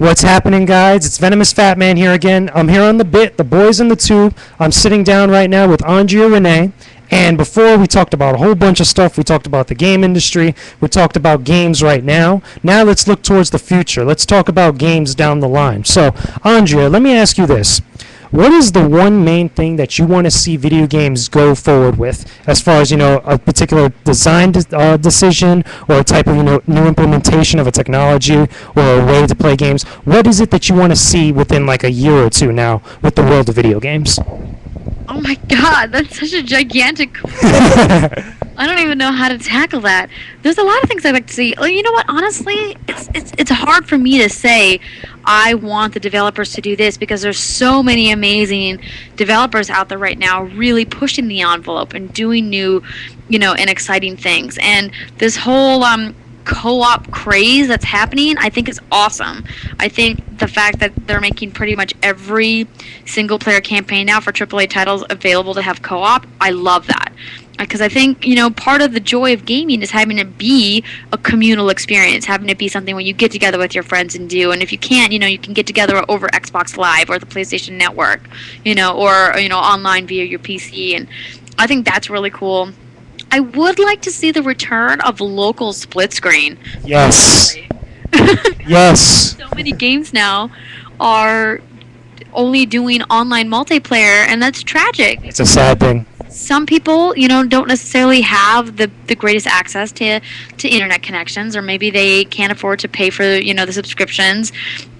What's happening, guys? It's VenomousFatman here again. I'm here on the BITT, the boys in the tube. I'm sitting down right now with Andrea Rene. And before, we talked about a whole bunch of stuff. We talked about the game industry. We talked about games right now. Now let's look towards the future. Let's talk about games down the line. So, Andrea, let me ask you this. What is the one main thing that you want to see video games go forward with, as far as, a particular design decision or a type of, new implementation of a technology or a way to play games? What is it that you want to see within like a year or two now with the world of video games? Oh my God, that's such a gigantic I don't even know how to tackle that. There's a lot of things I'd like to see. Oh, you know what? Honestly, it's hard for me to say I want the developers to do this because there's so many amazing developers out there right now really pushing the envelope and doing new, and exciting things. And this whole co-op craze that's happening, I think is awesome. I think the fact that they're making pretty much every single player campaign now for AAA titles available to have co-op, I love that. Because I think, part of the joy of gaming is having it be a communal experience, having it be something where you get together with your friends and do. And if you can't, you can get together over Xbox Live or the PlayStation Network, or, online via your PC. And I think that's really cool. I would like to see the return of local split screen. Yes. Yes. So many games now are only doing online multiplayer, and that's tragic. It's a sad thing. Some people, don't necessarily have the greatest access to internet connections, or maybe they can't afford to pay for, the subscriptions.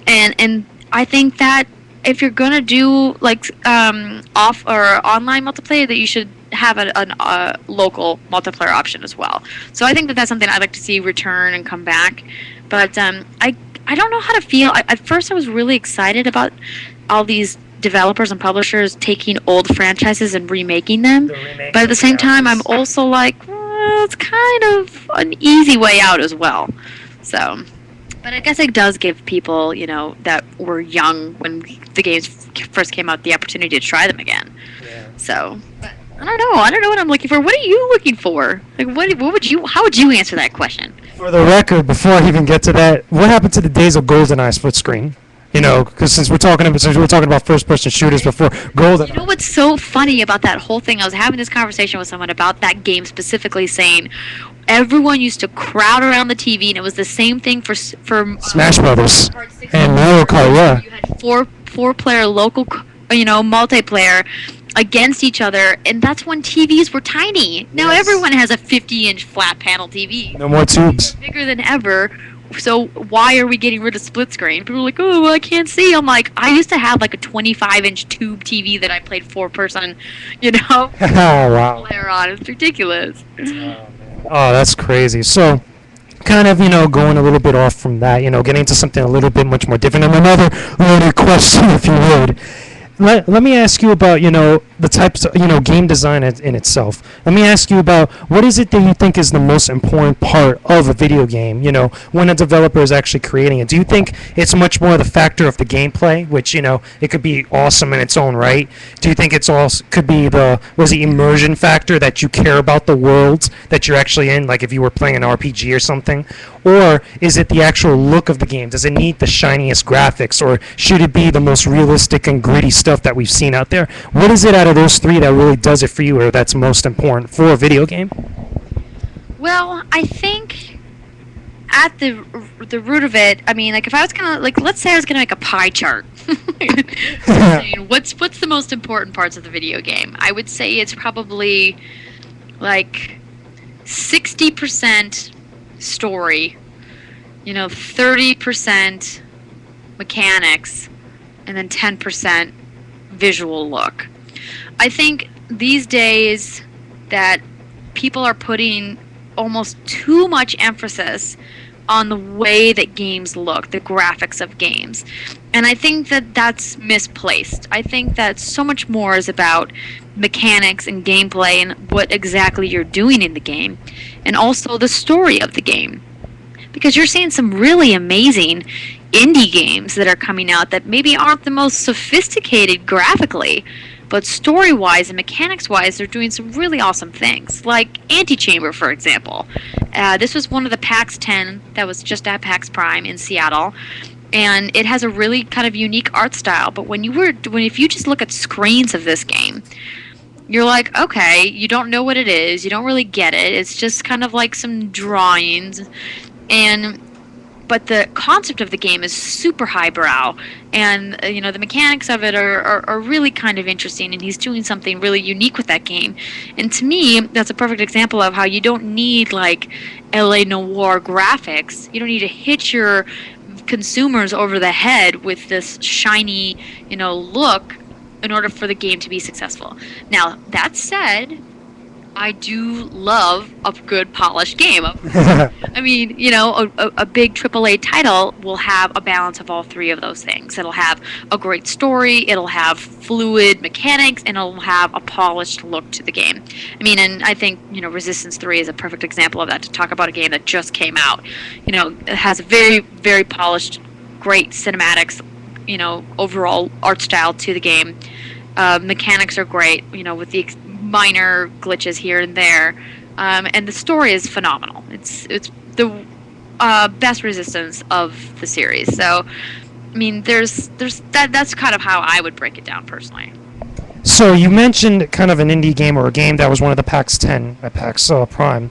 And I think that if you're going to do, like, off or online multiplayer, that you should have a local multiplayer option as well. So I think that that's something I'd like to see return and come back. But I don't know how to feel. At first I was really excited about all these developers and publishers taking old franchises and remaking them. But at the same time, I'm also like, well, it's kind of an easy way out as well. So, but I guess it does give people, that were young when the games first came out, the opportunity to try them again. Yeah. So, but I don't know. I don't know what I'm looking for. What are you looking for? Like, how would you answer that question? For the record, before I even get to that, what happened to the days of GoldenEye split screen? Because since we were talking about first-person shooters before, GoldenEye. You know what's so funny about that whole thing? I was having this conversation with someone about that game specifically, saying everyone used to crowd around the TV, and it was the same thing for Smash Brothers and Mario Kart. Yeah. You had four-player local, multiplayer against each other, and that's when TVs were tiny. Now everyone has a 50-inch flat panel TV. No more tubes. Bigger than ever. So why are we getting rid of split screen? People are like, oh, well, I can't see. I'm like, I used to have like a 25-inch tube TV that I played four-person, Oh, wow. player on. It's ridiculous. Oh, that's crazy. So, kind of, going a little bit off from that, getting into something a little bit much more different. And another loaded question, if you would. Let me ask you about, the types of, game design in itself. Let me ask you about what is it that you think is the most important part of a video game, when a developer is actually creating it? Do you think it's much more the factor of the gameplay, which, it could be awesome in its own right? Do you think it's also could be the immersion factor, that you care about the worlds that you're actually in, like if you were playing an RPG or something? Or is it the actual look of the game? Does it need the shiniest graphics, or should it be the most realistic and gritty stuff that we've seen out there? What is it out of those three that really does it for you, or that's most important for a video game? Well, I think at the root of it, I mean, like if I was gonna, like, let's say I was gonna make a pie chart. Saying, what's the most important parts of the video game? I would say it's probably like 60% story, 30% mechanics, and then 10% visual look. I think these days that people are putting almost too much emphasis on the way that games look, the graphics of games. And I think that that's misplaced. I think that so much more is about mechanics and gameplay and what exactly you're doing in the game, and also the story of the game. Because you're seeing some really amazing indie games that are coming out that maybe aren't the most sophisticated graphically, but story-wise and mechanics-wise, they're doing some really awesome things. Like Antichamber, for example. This was one of the PAX 10 that was just at PAX Prime in Seattle. and it has a really kind of unique art style. But if you just look at screens of this game, you're like, okay, you don't know what it is, you don't really get it. It's just kind of like some drawings, and but the concept of the game is super highbrow, and the mechanics of it are really kind of interesting, and he's doing something really unique with that game. And to me, that's a perfect example of how you don't need like LA Noire graphics. You don't need to hit your consumers over the head with this shiny, look in order for the game to be successful. Now, that said, I do love a good polished game. I mean, a big AAA title will have a balance of all three of those things. It'll have a great story, it'll have fluid mechanics, and it'll have a polished look to the game. I mean, and I think, Resistance 3 is a perfect example of that, to talk about a game that just came out. It has a very, very polished, great cinematics, overall art style to the game. Mechanics are great, with the minor glitches here and there, and the story is phenomenal. It's the best Resistance of the series. So, I mean, there's that's kind of how I would break it down personally. So you mentioned kind of an indie game, or a game that was one of the PAX 10 at PAX Prime.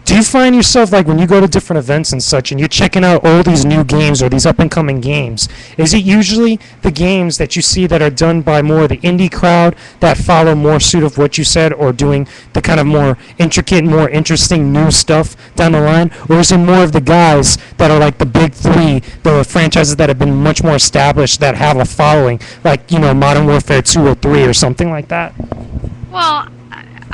Do you find yourself, like, when you go to different events and such, and you're checking out all these new games or these up-and-coming games, is it usually the games that you see that are done by more of the indie crowd that follow more suit of what you said, or doing the kind of more intricate, more interesting new stuff down the line? Or is it more of the guys that are like the big three, the franchises that have been much more established, that have a following, like, Modern Warfare 2 or 3 or something like that? Well,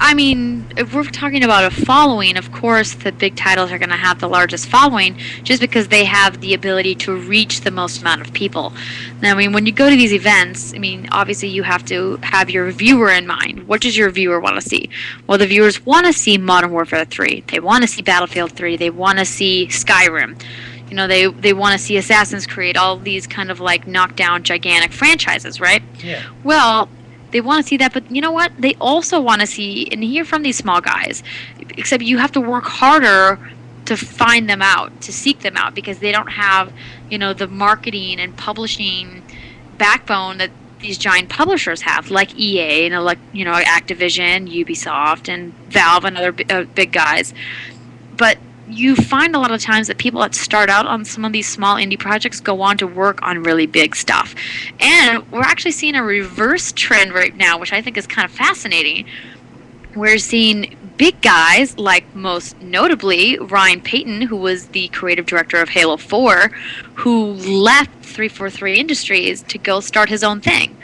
I mean, if we're talking about a following, of course the big titles are going to have the largest following, just because they have the ability to reach the most amount of people. Now, I mean, when you go to these events, I mean, obviously you have to have your viewer in mind. What does your viewer want to see? Well, the viewers want to see Modern Warfare 3. They want to see Battlefield 3. They want to see Skyrim. They want to see Assassin's Creed, all these kind of like knockdown gigantic franchises, right? Yeah. Well, they want to see that, but you know what? They also want to see and hear from these small guys. Except you have to work harder to find them out, to seek them out, because they don't have, the marketing and publishing backbone that these giant publishers have, like EA and like Activision, Ubisoft, and Valve, and other big guys. But you find a lot of times that people that start out on some of these small indie projects go on to work on really big stuff. And we're actually seeing a reverse trend right now, which I think is kind of fascinating. We're seeing big guys, like most notably Ryan Payton, who was the creative director of Halo 4, who left 343 Industries to go start his own thing.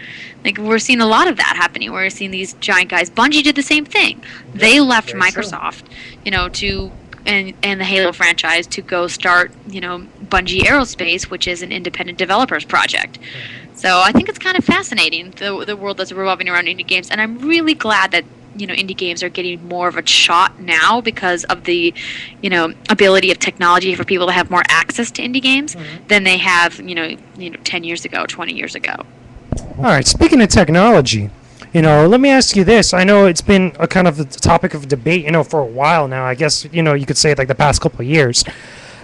Like, we're seeing a lot of that happening. We're seeing these giant guys. Bungie did the same thing. They left Microsoft, to and the Halo franchise to go start, Bungie Aerospace, which is an independent developers project. So I think it's kind of fascinating, the world that's revolving around indie games, and I'm really glad that indie games are getting more of a shot now because of the ability of technology for people to have more access to indie games than they have 10 years ago, 20 years ago. All right, speaking of technology, let me ask you this. I know it's been a kind of a topic of debate, for a while now. I guess, you could say like the past couple of years.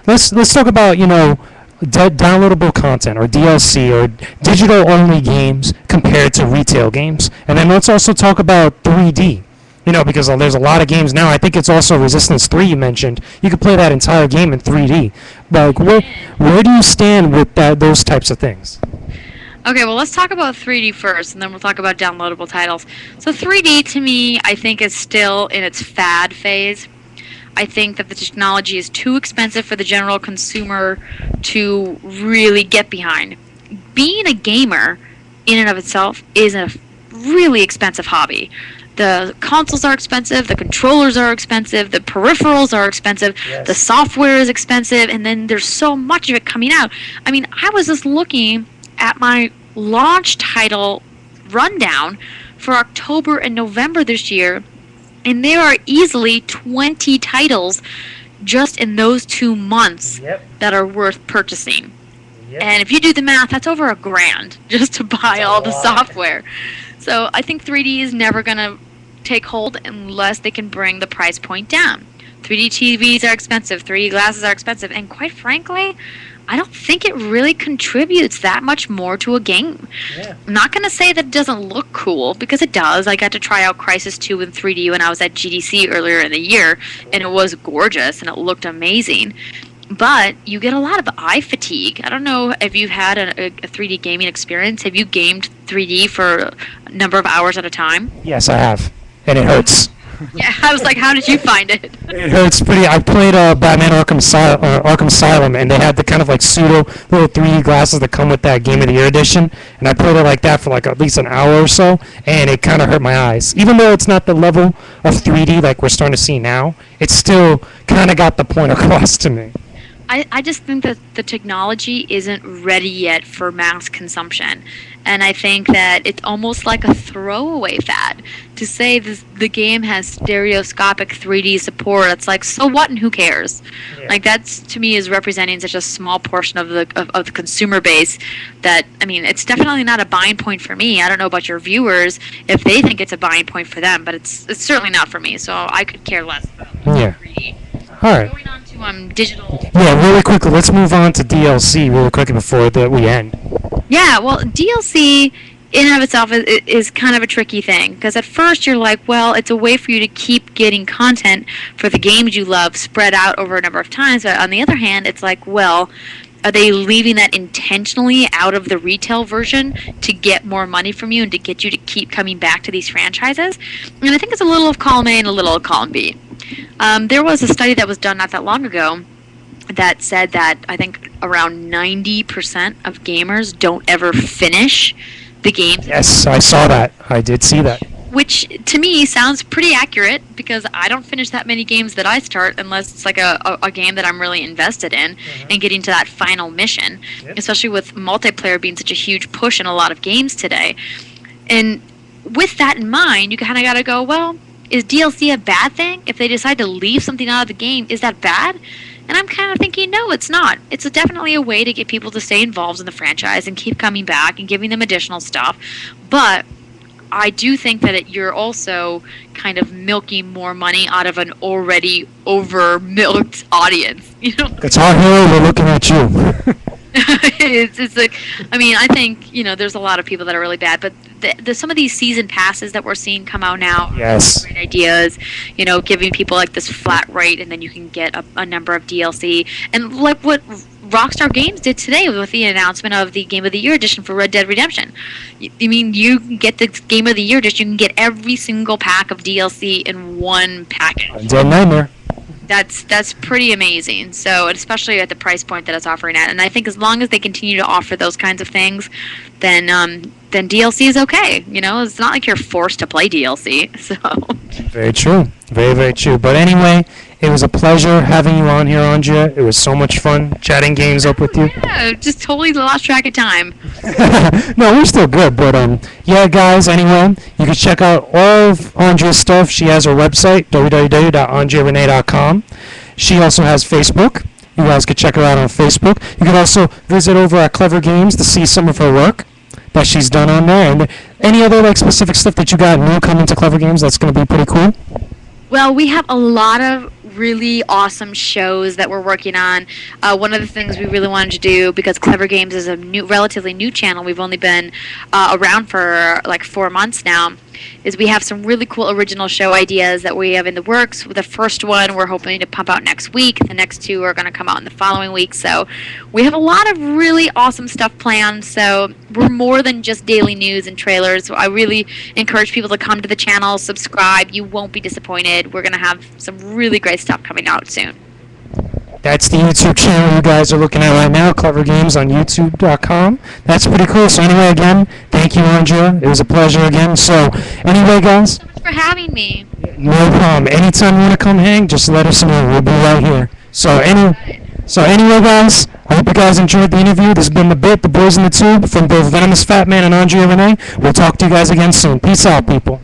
Let's talk about, downloadable content, or DLC, or digital-only games compared to retail games. And then let's also talk about 3D, because there's a lot of games now. I think it's also Resistance 3 you mentioned. You could play that entire game in 3D. But like, where do you stand with those types of things? Okay, well, let's talk about 3D first, and then we'll talk about downloadable titles. So 3D, to me, I think is still in its fad phase. I think that the technology is too expensive for the general consumer to really get behind. Being a gamer, in and of itself, is a really expensive hobby. The consoles are expensive, the controllers are expensive, the peripherals are expensive, yes. The software is expensive, and then there's so much of it coming out. I mean, I was just looking at my launch title rundown for October and November this year, and there are easily 20 titles just in those 2 months that are worth purchasing. And if you do the math, that's over $1,000 just to buy all the software. So I think 3D is never going to take hold unless they can bring the price point down. 3D TVs are expensive, 3D glasses are expensive, and quite frankly, I don't think it really contributes that much more to a game. Yeah. I'm not going to say that it doesn't look cool, because it does. I got to try out Crisis 2 in 3D when I was at GDC earlier in the year, and it was gorgeous, and it looked amazing. But you get a lot of eye fatigue. I don't know if you've had a 3D gaming experience. Have you gamed 3D for a number of hours at a time? Yes, I have, and it hurts. Yeah, I was like, how did you find it? It hurts pretty. I played Batman Arkham Asylum, and they had the kind of like pseudo little 3D glasses that come with that Game of the Year edition, and I played it like that for like at least an hour or so, and it kind of hurt my eyes. Even though it's not the level of 3D like we're starting to see now, it still kind of got the point across to me. I just think that the technology isn't ready yet for mass consumption. And I think that it's almost like a throwaway fad to say the game has stereoscopic 3D support. It's like, so what and who cares? Yeah. Like, that's, to me, is representing such a small portion of the consumer base that, I mean, it's definitely not a buying point for me. I don't know about your viewers if they think it's a buying point for them, but it's certainly not for me. So I could care less about 3D. All right. Going on to digital. Yeah, really quickly. Let's move on to DLC really quickly before we end. Yeah, well, DLC in and of itself is kind of a tricky thing, because at first you're like, well, it's a way for you to keep getting content for the games you love spread out over a number of times. But on the other hand, it's like, well, are they leaving that intentionally out of the retail version to get more money from you and to get you to keep coming back to these franchises? And I think it's a little of column A and a little of column B. There was a study that was done not that long ago that said that I think around 90% of gamers don't ever finish the games. Yes, I saw that. I did see that. Which, to me, sounds pretty accurate, because I don't finish that many games that I start unless it's like a game that I'm really invested in and getting to that final mission, especially with multiplayer being such a huge push in a lot of games today. And with that in mind, you kind of got to go, well, is DLC a bad thing? If they decide to leave something out of the game, is that bad? And I'm kind of thinking, no, it's not. It's definitely a way to get people to stay involved in the franchise and keep coming back and giving them additional stuff. But I do think that you're also kind of milking more money out of an already over-milked audience. You know? It's our hero. We're looking at you. It's like, I mean, I think, there's a lot of people that are really bad, but some of these season passes that we're seeing come out now are Yes. great ideas, giving people like this flat rate, and then you can get a number of DLC. And like what Rockstar Games did today with the announcement of the Game of the Year edition for Red Dead Redemption. I mean, you can get the Game of the Year edition, you can get every single pack of DLC in one package. Dead Nightmare. That's pretty amazing. So, especially at the price point that it's offering at, and I think as long as they continue to offer those kinds of things, then DLC is okay. It's not like you're forced to play DLC. So. Very true. Very, very true. But anyway, it was a pleasure having you on here, Andrea. It was so much fun chatting games up with you. Yeah, just totally lost track of time. No, we're still good. But yeah, guys. Anyway, you can check out all of Andrea's stuff. She has her website, www.andrearene.com. She also has Facebook. You guys can check her out on Facebook. You can also visit over at Clever Games to see some of her work that she's done on there, and any other like specific stuff that you got new coming to Clever Games that's going to be pretty cool. Well, we have a lot of really awesome shows that we're working on. One of the things we really wanted to do, because Clever Games is a relatively new channel, we've only been around for like 4 months now, is we have some really cool original show ideas that we have in the works. The first one we're hoping to pump out next week. The next two are going to come out in the following week. So we have a lot of really awesome stuff planned. So we're more than just daily news and trailers. So I really encourage people to come to the channel, subscribe. You won't be disappointed. We're going to have some really great stuff coming out soon. That's the YouTube channel you guys are looking at right now, Clever Games on YouTube.com. That's pretty cool. So anyway, again, thank you, Andrea. It was a pleasure again. So anyway, guys. Thanks so much for having me. No problem. Anytime you want to come hang, just let us know. We'll be right here. So anyway, guys, I hope you guys enjoyed the interview. This has been The BITT, the boys in the tube, from both VenomousFatman and Andrea Rene. We'll talk to you guys again soon. Peace out, people.